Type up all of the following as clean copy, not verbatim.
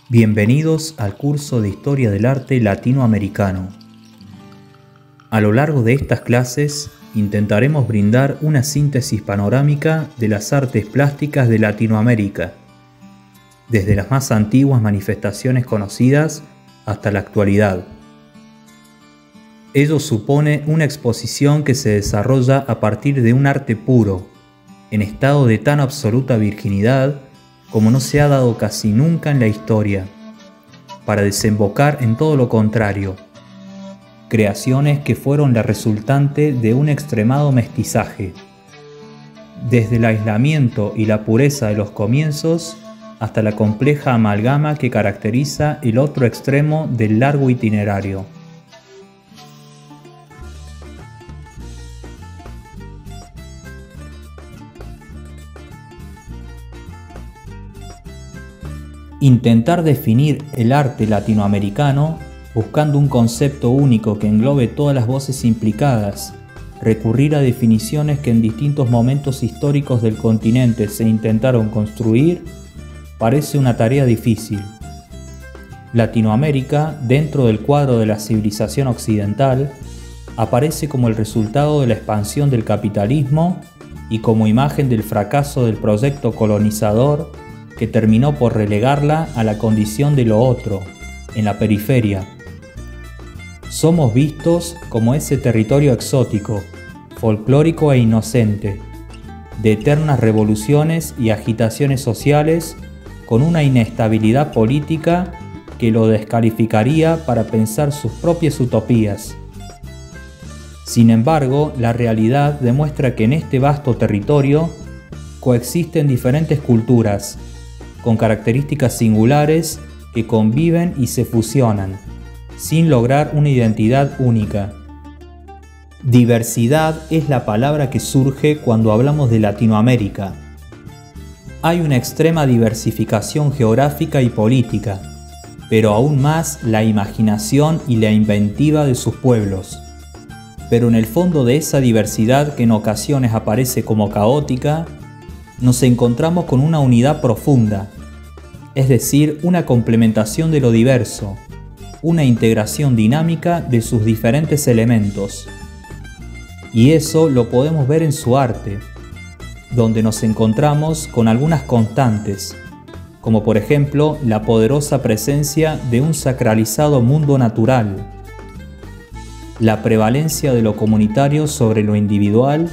Bienvenidos al curso de Historia del Arte Latinoamericano. A lo largo de estas clases intentaremos brindar una síntesis panorámica de las artes plásticas de Latinoamérica, desde las más antiguas manifestaciones conocidas hasta la actualidad. Ello supone una exposición que se desarrolla a partir de un arte puro, en estado de tan absoluta virginidad como no se ha dado casi nunca en la historia, para desembocar en todo lo contrario, creaciones que fueron la resultante de un extremado mestizaje, desde el aislamiento y la pureza de los comienzos hasta la compleja amalgama que caracteriza el otro extremo del largo itinerario. Intentar definir el arte latinoamericano buscando un concepto único que englobe todas las voces implicadas, recurrir a definiciones que en distintos momentos históricos del continente se intentaron construir, parece una tarea difícil. Latinoamérica, dentro del cuadro de la civilización occidental, aparece como el resultado de la expansión del capitalismo y como imagen del fracaso del proyecto colonizador que terminó por relegarla a la condición de lo otro, en la periferia. Somos vistos como ese territorio exótico, folclórico e inocente, de eternas revoluciones y agitaciones sociales con una inestabilidad política que lo descalificaría para pensar sus propias utopías. Sin embargo, la realidad demuestra que en este vasto territorio coexisten diferentes culturas, con características singulares que conviven y se fusionan, sin lograr una identidad única. Diversidad es la palabra que surge cuando hablamos de Latinoamérica. Hay una extrema diversificación geográfica y política, pero aún más la imaginación y la inventiva de sus pueblos. Pero en el fondo de esa diversidad, que en ocasiones aparece como caótica, nos encontramos con una unidad profunda, es decir, una complementación de lo diverso, una integración dinámica de sus diferentes elementos. Y eso lo podemos ver en su arte, donde nos encontramos con algunas constantes, como por ejemplo la poderosa presencia de un sacralizado mundo natural, la prevalencia de lo comunitario sobre lo individual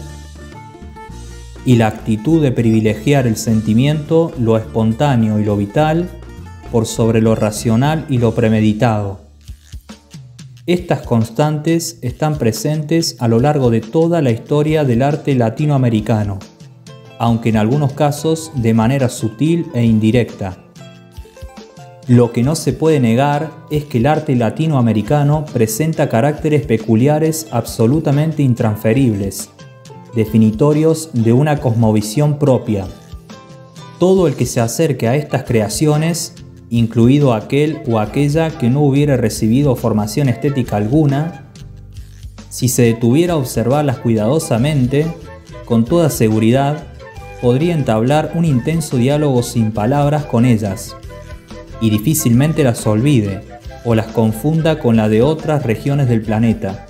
y la actitud de privilegiar el sentimiento, lo espontáneo y lo vital por sobre lo racional y lo premeditado. Estas constantes están presentes a lo largo de toda la historia del arte latinoamericano, aunque en algunos casos de manera sutil e indirecta. Lo que no se puede negar es que el arte latinoamericano presenta caracteres peculiares absolutamente intransferibles, definitorios de una cosmovisión propia. Todo el que se acerque a estas creaciones, incluido aquel o aquella que no hubiera recibido formación estética alguna, si se detuviera a observarlas cuidadosamente, con toda seguridad, podría entablar un intenso diálogo sin palabras con ellas, y difícilmente las olvide o las confunda con la de otras regiones del planeta.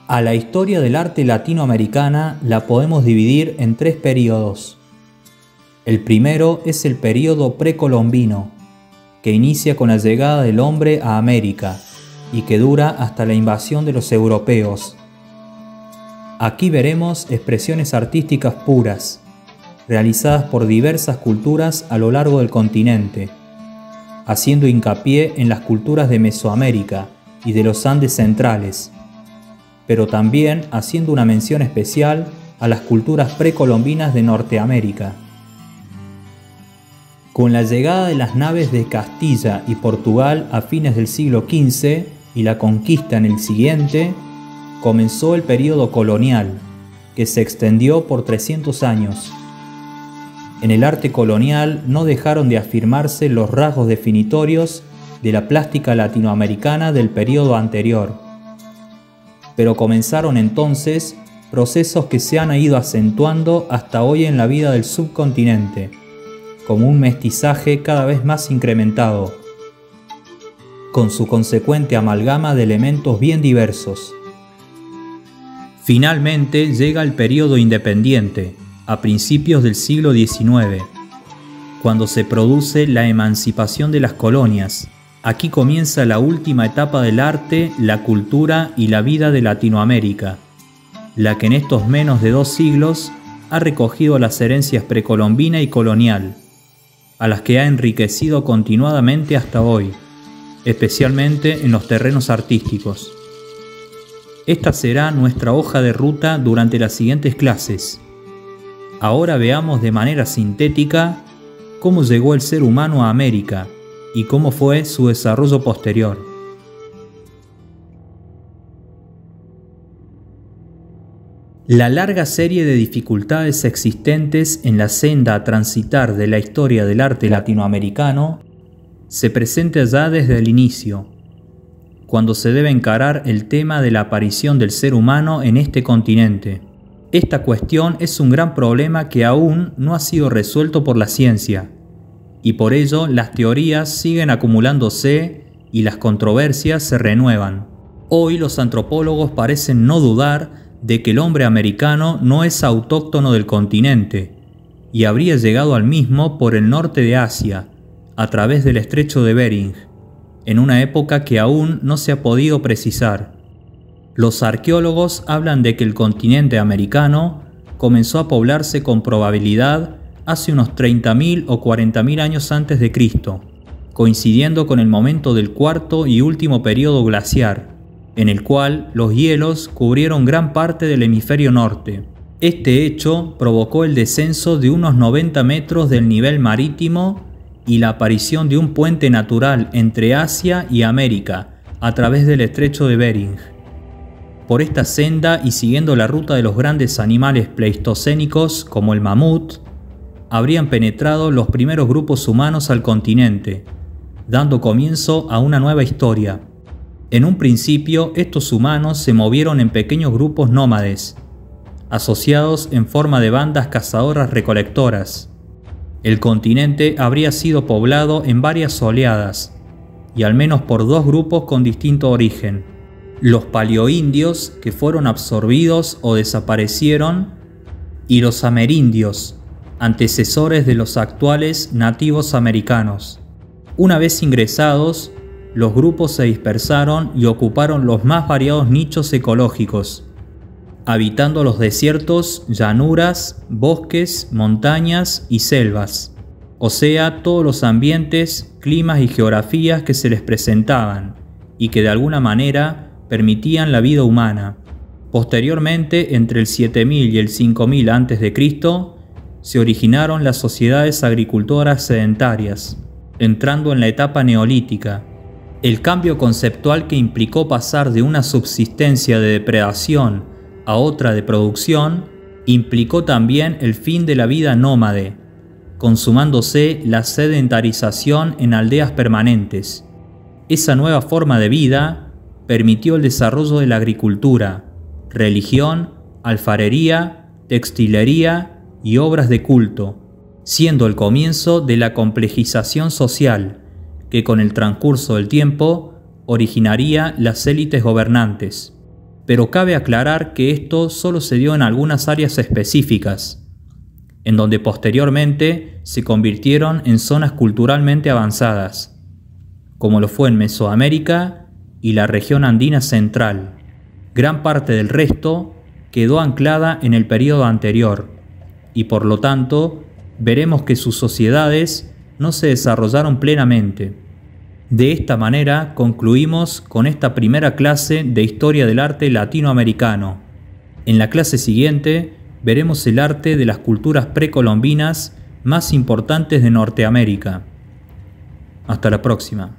A la historia del arte latinoamericana la podemos dividir en tres periodos. El primero es el período precolombino, que inicia con la llegada del hombre a América y que dura hasta la invasión de los europeos. Aquí veremos expresiones artísticas puras, realizadas por diversas culturas a lo largo del continente, haciendo hincapié en las culturas de Mesoamérica y de los Andes centrales, pero también haciendo una mención especial a las culturas precolombinas de Norteamérica. Con la llegada de las naves de Castilla y Portugal a fines del siglo XV y la conquista en el siguiente, comenzó el período colonial, que se extendió por 300 años. En el arte colonial no dejaron de afirmarse los rasgos definitorios de la plástica latinoamericana del período anterior, pero comenzaron entonces procesos que se han ido acentuando hasta hoy en la vida del subcontinente, como un mestizaje cada vez más incrementado, con su consecuente amalgama de elementos bien diversos. Finalmente llega el período independiente, a principios del siglo XIX, cuando se produce la emancipación de las colonias. Aquí comienza la última etapa del arte, la cultura y la vida de Latinoamérica, la que en estos menos de 2 siglos ha recogido las herencias precolombina y colonial, a las que ha enriquecido continuadamente hasta hoy, especialmente en los terrenos artísticos. Esta será nuestra hoja de ruta durante las siguientes clases. Ahora veamos de manera sintética cómo llegó el ser humano a América y cómo fue su desarrollo posterior. La larga serie de dificultades existentes en la senda a transitar de la historia del arte latinoamericano se presenta ya desde el inicio, cuando se debe encarar el tema de la aparición del ser humano en este continente. Esta cuestión es un gran problema que aún no ha sido resuelto por la ciencia, y por ello las teorías siguen acumulándose y las controversias se renuevan. Hoy los antropólogos parecen no dudar de que el hombre americano no es autóctono del continente y habría llegado al mismo por el norte de Asia, a través del estrecho de Bering, en una época que aún no se ha podido precisar. Los arqueólogos hablan de que el continente americano comenzó a poblarse con probabilidad hace unos 30.000 o 40.000 años antes de Cristo, coincidiendo con el momento del cuarto y último período glaciar, en el cual los hielos cubrieron gran parte del hemisferio norte. Este hecho provocó el descenso de unos 90 metros del nivel marítimo y la aparición de un puente natural entre Asia y América a través del estrecho de Bering. Por esta senda y siguiendo la ruta de los grandes animales pleistocénicos como el mamut, habrían penetrado los primeros grupos humanos al continente, dando comienzo a una nueva historia. En un principio, estos humanos se movieron en pequeños grupos nómades, asociados en forma de bandas cazadoras-recolectoras. El continente habría sido poblado en varias oleadas, y al menos por 2 grupos con distinto origen: los paleoindios, que fueron absorbidos o desaparecieron, y los amerindios, antecesores de los actuales nativos americanos. Una vez ingresados, los grupos se dispersaron y ocuparon los más variados nichos ecológicos, habitando los desiertos, llanuras, bosques, montañas y selvas, o sea, todos los ambientes, climas y geografías que se les presentaban y que de alguna manera permitían la vida humana. Posteriormente, entre el 7000 y el 5000 a.C., se originaron las sociedades agricultoras sedentarias, entrando en la etapa neolítica. El cambio conceptual que implicó pasar de una subsistencia de depredación a otra de producción implicó también el fin de la vida nómade, consumándose la sedentarización en aldeas permanentes. Esa nueva forma de vida permitió el desarrollo de la agricultura, religión, alfarería, textilería y obras de culto, siendo el comienzo de la complejización social, que con el transcurso del tiempo originaría las élites gobernantes. Pero cabe aclarar que esto solo se dio en algunas áreas específicas, en donde posteriormente se convirtieron en zonas culturalmente avanzadas, como lo fue en Mesoamérica y la región andina central. Gran parte del resto quedó anclada en el periodo anterior, y por lo tanto veremos que sus sociedades no se desarrollaron plenamente. De esta manera concluimos con esta primera clase de Historia del Arte Latinoamericano. En la clase siguiente veremos el arte de las culturas precolombinas más importantes de Norteamérica. Hasta la próxima.